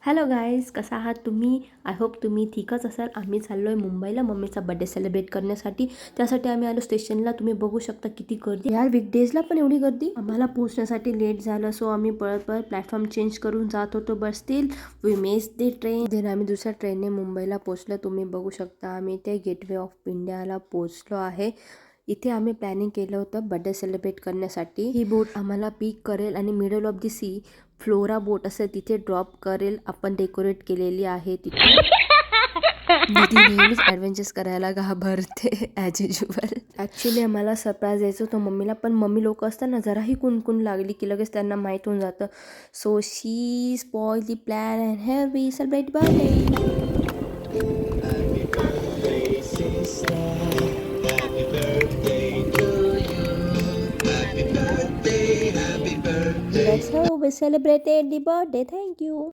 Hello guys, कसा आहात तुम्ही? आय होप तुम्ही ठीकच असाल. आम्ही चाललो आहे मुंबईला मम्मीचा बड्डे सेलिब्रेट करण्यासाठी. त्यासाठी आम्ही आलो स्टेशनला. तुम्ही बघू शकता किती गर्दी यार. वीकडेजला पण एवढी गर्दी. आम्हाला पोहोचण्यासाठी लेट झालं, सो आम्ही पळत प्लॅटफॉर्म चेंज करून जात होतो. But still we miss the train. Then आम्ही दुसऱ्या ट्रेनने मुंबईला पोहोचलो. तुम्ही बघू शकता आम्ही ते गेटवे ऑफ इंडियाला पोहोचलो आहे. इथे आम्ही प्लॅनिंग केलं होतं बड्डे सेलिब्रेट करण्यासाठी. ही बोट आम्हाला पिक करेल आणि middle of the sea Flora boat असेल तिथे ड्रॉप करेल. आपण डेकोरेट केलेली आहे तिथे. दीदी नेहमीच ॲडव्हेंचर्स करायला घाबरते ॲज युजल. ॲक्च्युली आम्हाला सरप्राईज द्यायचं होतं मम्मीला, पण मम्मी लोक असताना जराही कुणकुण लागली की लगेच त्यांना माहीत होऊन जातं. So she spoil the plan and here we celebrate birthday. That's how we celebrated the birthday. Thank you.